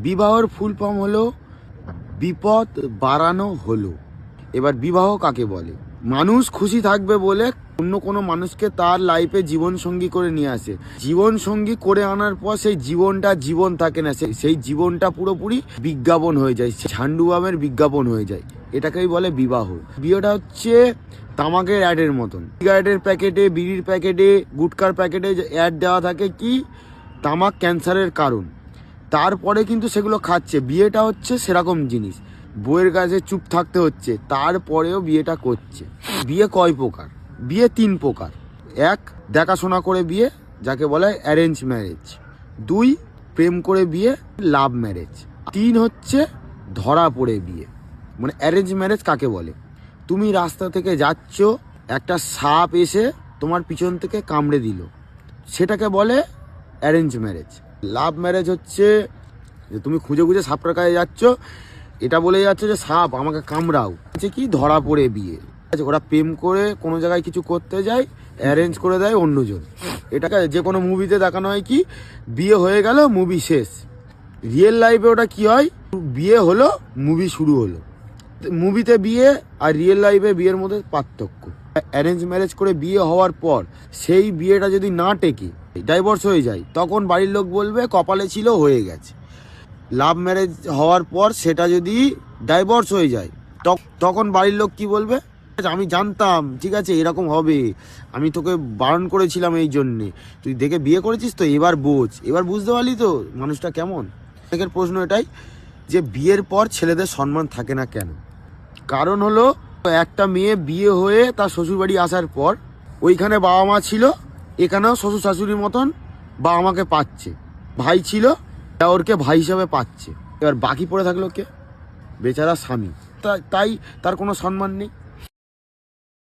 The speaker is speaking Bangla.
বিবাহর ফুল ফর্ম হলো বিপদ বাড়ানো হলো। এবার বিবাহ কাকে বলে? মানুষ খুশি থাকবে বলে অন্য কোনো মানুষকে তার লাইফে জীবন সঙ্গী করে নিয়ে আসে। জীবন সঙ্গী করে আনার পর সেই জীবনটা জীবন থাকে না, সেই জীবনটা পুরোপুরি বিজ্ঞাপন হয়ে যায়, ঝান্ডুবামের বিজ্ঞাপন হয়ে যায়। এটাকেই বলে বিবাহ। বিয়েটা হচ্ছে তামাকের অ্যাডের মতন। সিগারেটের প্যাকেটে, বিড়ির প্যাকেটে, গুটকার প্যাকেটে অ্যাড দেওয়া থাকে কি তামাক ক্যান্সারের কারণ, তারপরে কিন্তু সেগুলো খাচ্ছে। বিয়েটা হচ্ছে সেরকম জিনিস, বউয়ের কাছে চুপ থাকতে হচ্ছে, তারপরেও বিয়েটা করছে। বিয়ে কয় প্রকার? বিয়ে 3 প্রকার। 1 দেখাশোনা করে বিয়ে, যাকে বলে অ্যারেঞ্জ ম্যারেজ। 2 প্রেম করে বিয়ে, লাভ ম্যারেজ। 3 হচ্ছে ধরা পড়ে বিয়ে। মানে অ্যারেঞ্জ ম্যারেজ কাকে বলে? তুমি রাস্তা থেকে যাচ্ছ, একটা সাপ এসে তোমার পিছন থেকে কামড়ে দিল, সেটাকে বলে অ্যারেঞ্জ ম্যারেজ। লাভ ম্যারেজ হচ্ছে যে তুমি খুঁজে খুঁজে সাপটার কাছে যাচ্ছ, এটা বলে যাচ্ছে যে সাপ আমাকে কামড়াও, হচ্ছে কি ধরা পড়ে বিয়ে। ওরা প্রেম করে কোনো জায়গায় কিছু করতে যায়, অ্যারেঞ্জ করে দেয় অন্যজন। এটাকে যে কোনো মুভিতে দেখানো হয় কি বিয়ে হয়ে গেল, মুভি শেষ। রিয়েল লাইফে ওটা কি হয়, বিয়ে হলো, মুভি শুরু হলো। মুভিতে বিয়ে আর রিয়েল লাইফে বিয়ের মধ্যে পার্থক্য। অ্যারেঞ্জ ম্যারেজ করে বিয়ে হওয়ার পর সেই বিয়েটা যদি না টেকে, ডাইভোর্স হয়ে যায়, তখন বাড়ির লোক বলবে কপালে ছিল, হয়ে গেছে। লাভ ম্যারেজ হওয়ার পর সেটা যদি ডাইভোর্স হয়ে যায়, তখন বাড়ির লোক কি বলবে, আমি জানতাম ঠিক আছে এরকম হবে, আমি তোকে বারণ করেছিলাম এই জন্যে, তুই দেখে বিয়ে করেছিস তো, এবার বোঝ, এবার বুঝতে পারলি তো মানুষটা কেমন। অনেকের প্রশ্ন এটাই যে বিয়ের পর ছেলেদের সম্মান থাকে না কেন? কারণ হলো একটা মেয়ে বিয়ে হয়ে তার শ্বশুরবাড়ি আসার পর ওইখানে বাবা মা ছিল, এখানেও শ্বশুর শাশুড়ির মতন বাবা মাকে পাচ্ছে, ভাই ছিল ওরকে ভাই হিসাবে পাচ্ছে। এবার বাকি পড়ে থাকলো কে? বেচারা স্বামী। তাই তার কোনো সম্মান নেই।